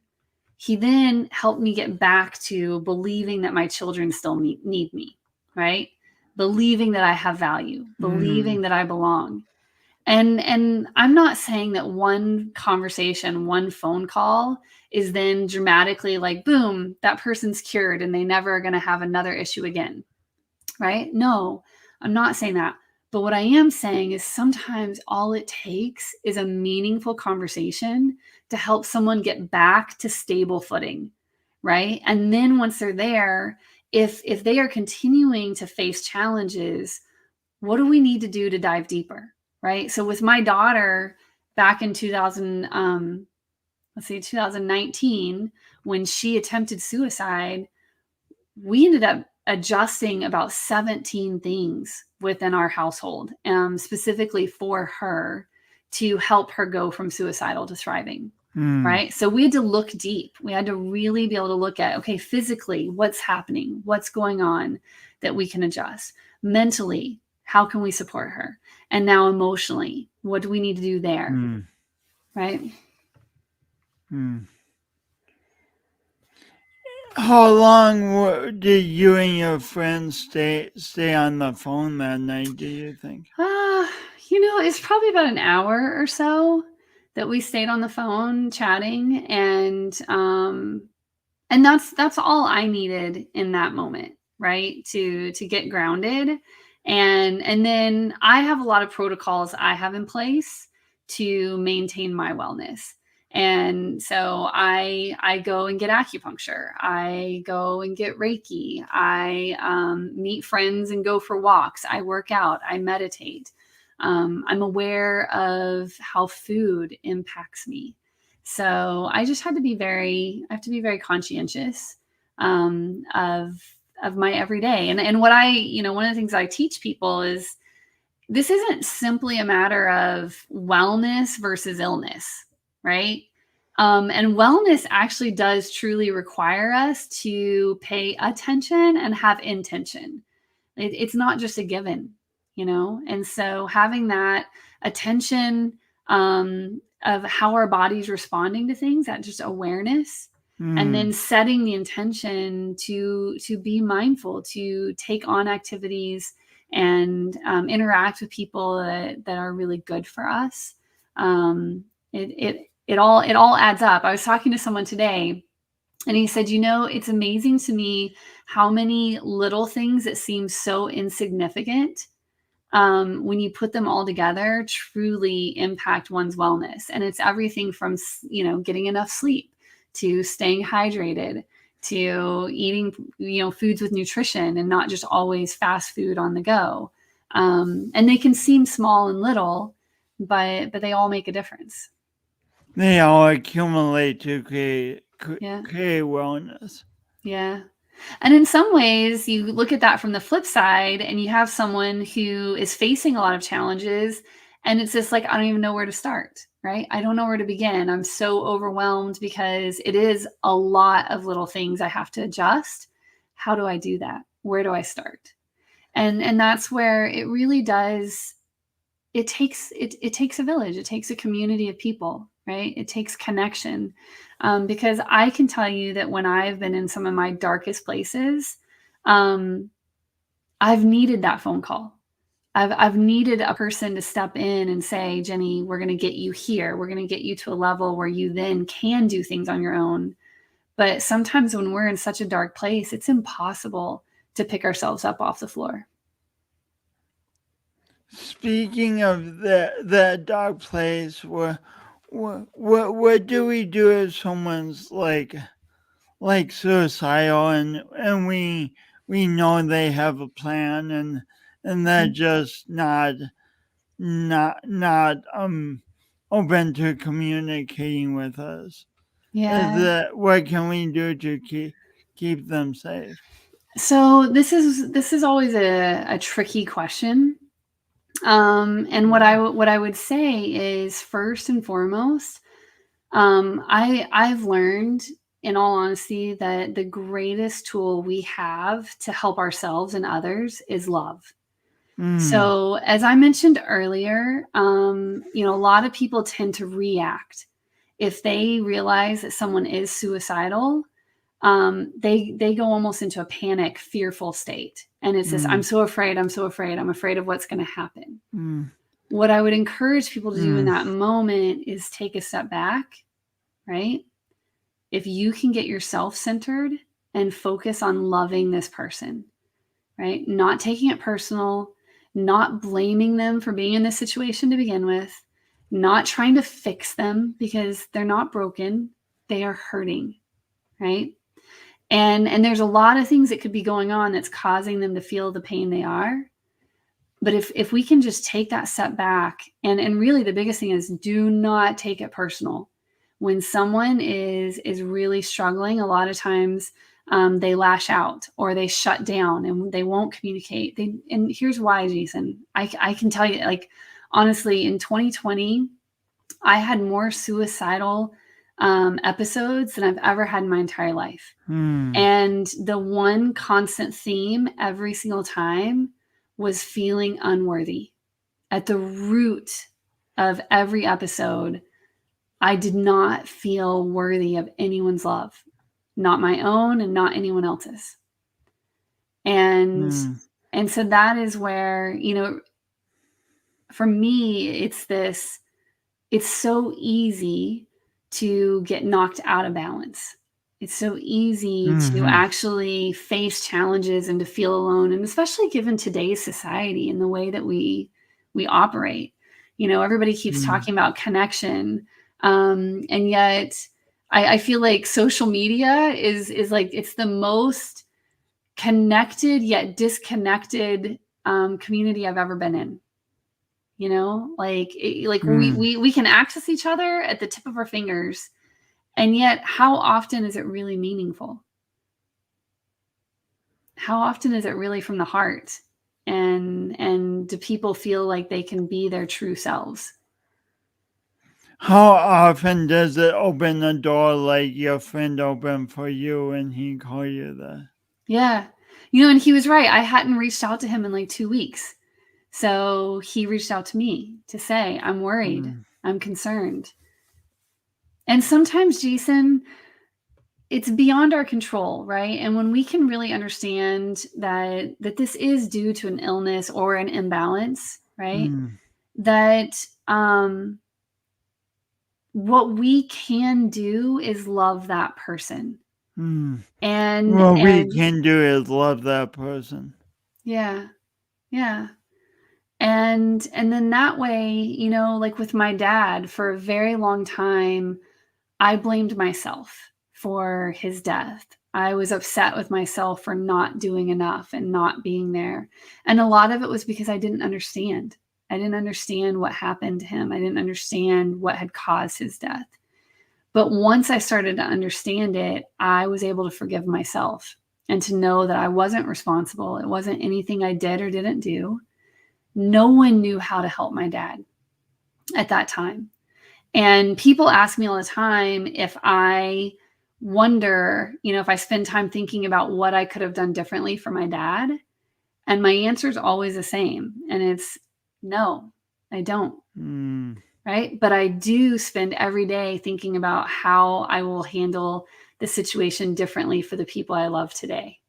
he then helped me get back to believing that my children still need me, right? Believing that I have value, believing that I belong. And I'm not saying that one conversation, one phone call is then dramatically like, boom, that person's cured and they never are going to have another issue again, right? No, I'm not saying that. But what I am saying is sometimes all it takes is a meaningful conversation to help someone get back to stable footing, right? And then once they're there, if they are continuing to face challenges, what do we need to do to dive deeper, right? So with my daughter back in 2019, when she attempted suicide, we ended up adjusting about 17 things within our household, specifically for her to help her go from suicidal to thriving. Right. So we had to look deep. We had to really be able to look at, okay, physically, what's happening? What's going on that we can adjust? Mentally, how can we support her? And now emotionally, what do we need to do there? Right. How long did you and your friends stay on the phone that night, do you think? It's probably about an hour or so that we stayed on the phone chatting, and that's all I needed in that moment, right? To get grounded. And then I have a lot of protocols I have in place to maintain my wellness. And so I go and get acupuncture. I go and get Reiki. I meet friends and go for walks. I work out. I meditate. I'm aware of how food impacts me. So I just had to be very conscientious of my everyday. And what one of the things I teach people is this isn't simply a matter of wellness versus illness, right? And wellness actually does truly require us to pay attention and have intention. It's not just a given, And so having that attention of how our body's responding to things, that just awareness, and then setting the intention to be mindful, to take on activities and interact with people that are really good for us. It all adds up. I was talking to someone today, and he said, it's amazing to me how many little things that seem so insignificant, when you put them all together, truly impact one's wellness. And it's everything from, getting enough sleep, to staying hydrated, to eating, foods with nutrition and not just always fast food on the go. And they can seem small and little, but they all make a difference. They all accumulate to create wellness. Yeah. And in some ways, you look at that from the flip side, and you have someone who is facing a lot of challenges, and it's just like, I don't even know where to start, right? I don't know where to begin. I'm so overwhelmed because it is a lot of little things I have to adjust. How do I do that? Where do I start? And that's where it really does. It takes a village. It takes a community of people, right? It takes connection. Because I can tell you that when I've been in some of my darkest places, I've needed that phone call. I've needed a person to step in and say, Jenny, we're going to get you here. We're going to get you to a level where you then can do things on your own. But sometimes when we're in such a dark place, it's impossible to pick ourselves up off the floor. Speaking of that dark place, what do we do if someone's like suicidal, and we know they have a plan, and they're just not open to communicating with us? Yeah. What can we do to keep them safe? So this is always a tricky question. And what I would say is, first and foremost, I've learned, in all honesty, that the greatest tool we have to help ourselves and others is love. So as I mentioned earlier, a lot of people tend to react if they realize that someone is suicidal. They go almost into a panic, fearful state. And it's this, I'm so afraid. I'm afraid of what's going to happen. What I would encourage people to do in that moment is take a step back, right? If you can get yourself centered and focus on loving this person, right? Not taking it personal, not blaming them for being in this situation to begin with, not trying to fix them because they're not broken, they are hurting, right? And there's a lot of things that could be going on that's causing them to feel the pain they are. But if we can just take that step back, and really the biggest thing is, do not take it personal. When someone is really struggling, a lot of times they lash out or they shut down and they won't communicate. And here's why, Jason. I can tell you, like, honestly, in 2020, I had more suicidal episodes than I've ever had in my entire life. And the one constant theme every single time was feeling unworthy. At the root of every episode, I did not feel worthy of anyone's love, not my own and not anyone else's. And so that is where, for me, it's so easy to get knocked out of balance. It's so easy to actually face challenges and to feel alone. And especially given today's society and the way that we operate, everybody keeps talking about connection. And yet I feel like social media is like, it's the most connected yet disconnected community I've ever been in. We can access each other at the tip of our fingers. And yet, how often is it really meaningful? how often is it really from the heart? And do people feel like they can be their true selves? How often does it open the door like your friend opened for you and he called you that? Yeah. And he was right. I hadn't reached out to him in like 2 weeks. So he reached out to me to say, I'm worried. I'm concerned. And sometimes, Jason, it's beyond our control, right? And when we can really understand that this is due to an illness or an imbalance, right? That what we can do is love that person. And what we can do is love that person. Yeah. And then that way, like with my dad, for a very long time, I blamed myself for his death. I was upset with myself for not doing enough and not being there. And a lot of it was because I didn't understand. I didn't understand what happened to him. I didn't understand what had caused his death. But once I started to understand it, I was able to forgive myself and to know that I wasn't responsible. It wasn't anything I did or didn't do. No one knew how to help my dad at that time. And people ask me all the time if I wonder, if I spend time thinking about what I could have done differently for my dad. And my answer is always the same. And it's no, I don't. Right. But I do spend every day thinking about how I will handle the situation differently for the people I love today.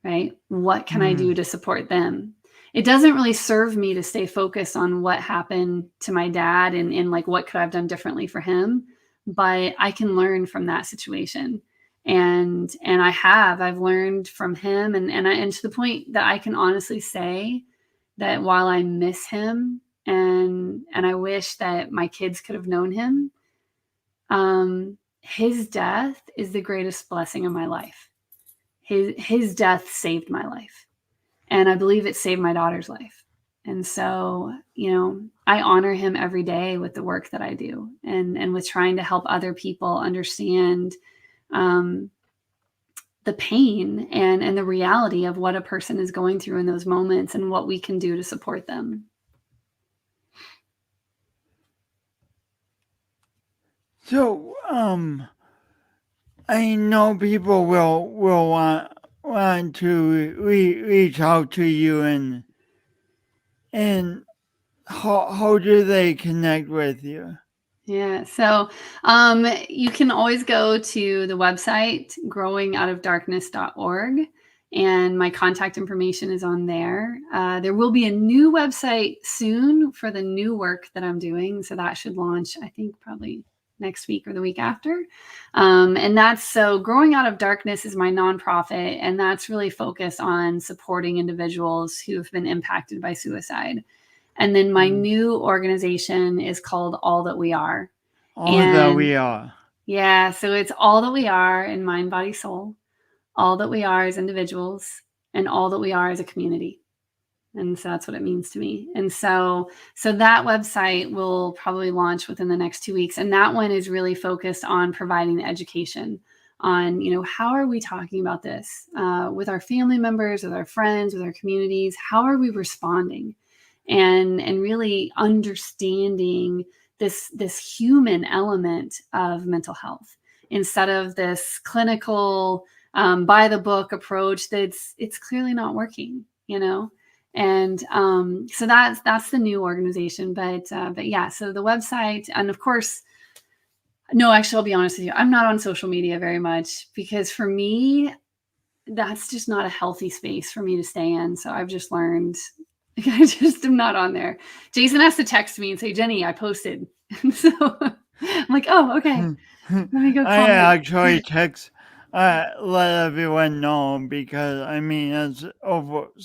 Right. What can I do to support them? It doesn't really serve me to stay focused on what happened to my dad and like what could I have done differently for him, but I can learn from that situation. And I've learned from him and to the point that I can honestly say that while I miss him and I wish that my kids could have known him, his death is the greatest blessing of my life. His death saved my life. And I believe it saved my daughter's life. And so, I honor him every day with the work that I do and with trying to help other people understand the pain and the reality of what a person is going through in those moments and what we can do to support them. So, I know people will want to reach out to you and how do they connect with you? Yeah. So you can always go to the website, growingoutofdarkness.org, and my contact information is on there. There will be a new website soon for the new work that I'm doing. So that should launch, I think, probably next week or the week after. And that's so Growing Out of Darkness is my nonprofit, and that's really focused on supporting individuals who have been impacted by suicide. And then my new organization is called All That We Are. That we are. Yeah. So it's all that we are in mind, body, soul, all that we are as individuals, and all that we are as a community. And so that's what it means to me. And so that website will probably launch within the next 2 weeks. And that one is really focused on providing the education on, how are we talking about this with our family members, with our friends, with our communities? How are we responding? And really understanding this human element of mental health instead of this clinical by the book approach that's it's clearly not working, And so that's the new organization. But yeah, so the website, and of course, no, actually, I'll be honest with you, I'm not on social media very much because for me, that's just not a healthy space for me to stay in. So I've just learned I just am not on there. Jason has to text me and say, Jenny, I posted. So I'm like, oh, okay. Let me go I comment. actually text let everyone know because it's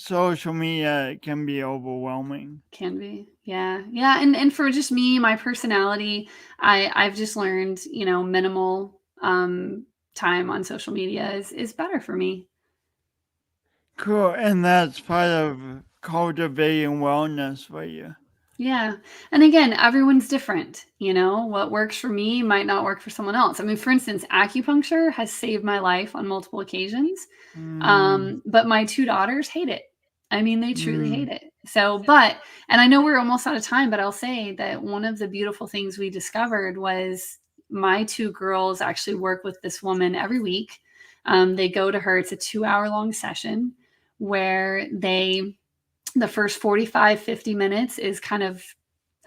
social media can be overwhelming. Can be. Yeah. And for just me, my personality, I've just learned, minimal time on social media is better for me. Cool. And that's part of cultivating wellness for you. Yeah. And again, everyone's different. What works for me might not work for someone else. I mean, for instance, acupuncture has saved my life on multiple occasions. Mm, But my 2 daughters hate it. I mean, they truly mm. hate it. And I know we're almost out of time, but I'll say that one of the beautiful things we discovered was my 2 girls actually work with this woman every week. They go to her. It's a 2-hour long session where the first 45, 50 minutes is kind of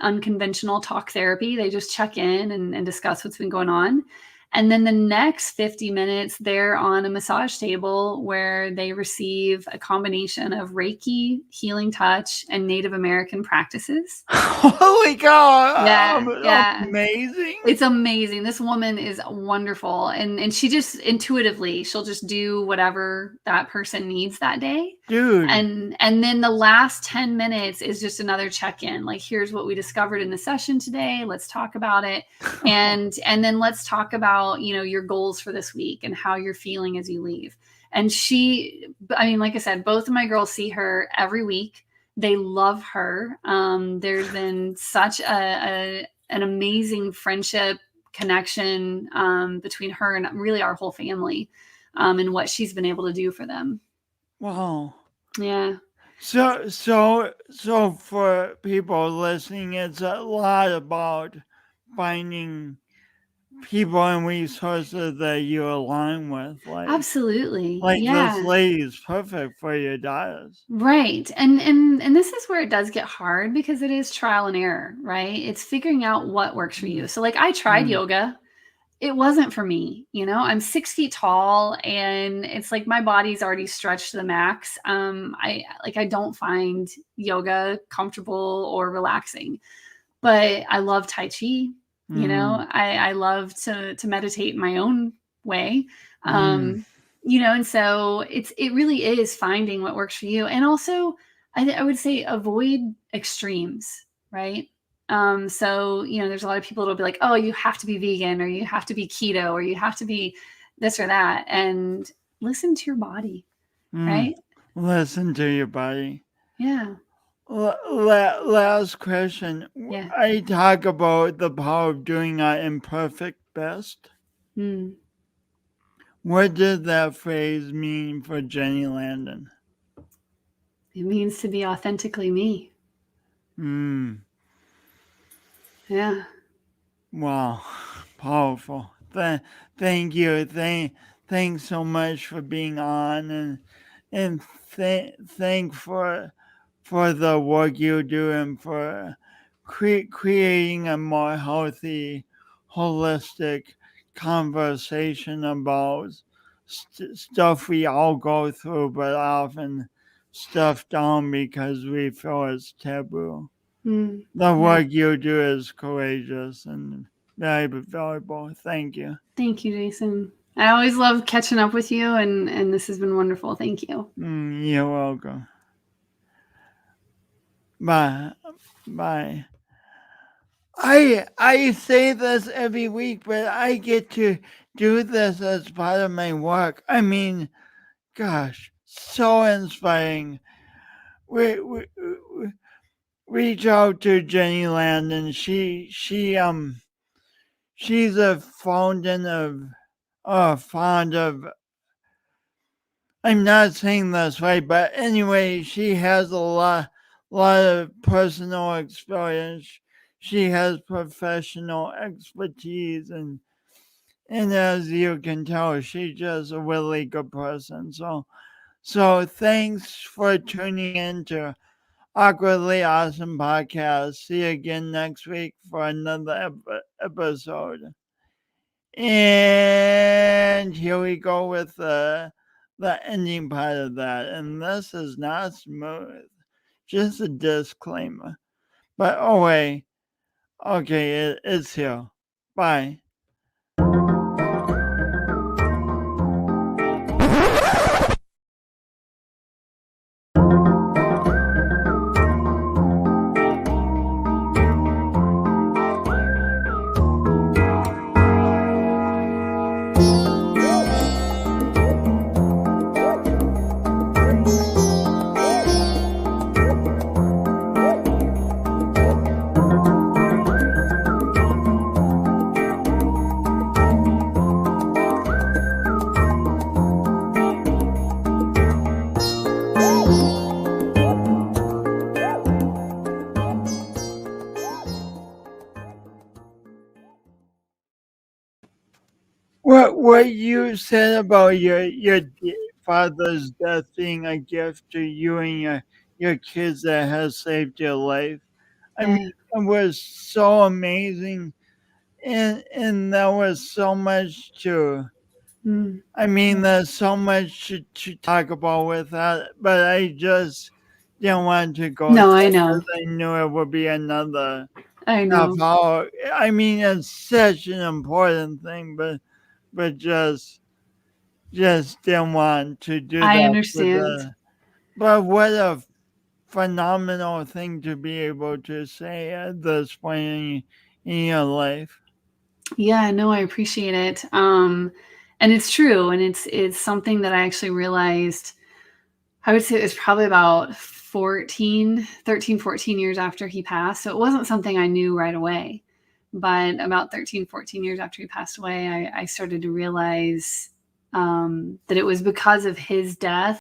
unconventional talk therapy. They just check in and discuss what's been going on. And then the next 50 minutes, they're on a massage table where they receive a combination of Reiki, healing touch, and Native American practices. Holy cow! Yeah. Amazing. It's amazing. This woman is wonderful. And she just intuitively, she'll just do whatever that person needs that day. Dude. And then the last 10 minutes is just another check-in. Like, here's what we discovered in the session today. Let's talk about it. And then let's talk about, your goals for this week and how you're feeling as you leave. And like I said, both of my girls see her every week. They love her. There's been such an amazing friendship connection between her and really our whole family, and what she's been able to do for them. Wow. Yeah. So for people listening, it's a lot about finding people and resources that you align with. Absolutely. Like Yeah. this lady is perfect for your daughters. Right. And this is where it does get hard because it is trial and error, right? It's figuring out what works for you. So like I tried yoga. It wasn't for me. I'm 6 feet tall and it's like my body's already stretched to the max. I don't find yoga comfortable or relaxing, but I love Tai Chi. I love to meditate in my own way. And so it really is finding what works for you. And also I would say avoid extremes, right? So, there's a lot of people that'll be like, oh, you have to be vegan or you have to be keto or you have to be this or that, and listen to your body, right? Listen to your body. Yeah. Last question. Yeah. I talk about the power of doing our imperfect best. What did that phrase mean for Jenny Landon? It means to be authentically me. Yeah. Wow. Powerful. Thank you. Thanks so much for being on, and thank for the work you do and for creating a more healthy, holistic conversation about stuff we all go through, but often stuffed down because we feel it's taboo. The work you do is courageous and very valuable. Thank you. Thank you, Jason. I always love catching up with you, and this has been wonderful. Thank you. You're welcome. Bye. I say this every week, but I get to do this as part of my work. I mean, gosh, so inspiring. We reach out to Jenny Landon. She's a fond of. I'm not saying this right, but anyway, she has a lot of personal experience. She has professional expertise, and as you can tell, she's just a really good person. So thanks for tuning in to Awkwardly Awesome Podcast. See you again next week for another episode. And here we go with the ending part of that. And this is not smooth. Just a disclaimer. But oh wait. Okay, it's here. Bye. What you said about your father's death being a gift to you and your kids that has saved your life. I mean, Yeah. it was so amazing, and there was so much to. Mm. I mean, there's so much to talk about with that, but I just didn't want to go No, I there know. because I knew it would be another I half know. hour. I mean, it's such an important thing, but just didn't want to do I that for understand. but what a phenomenal thing to be able to say at this point in your life. Yeah, no, I appreciate it. And it's true, and it's something that I actually realized, I would say it was probably about 14 years after he passed. So it wasn't something I knew right away. But about 13, 14 years after he passed away, I started to realize that it was because of his death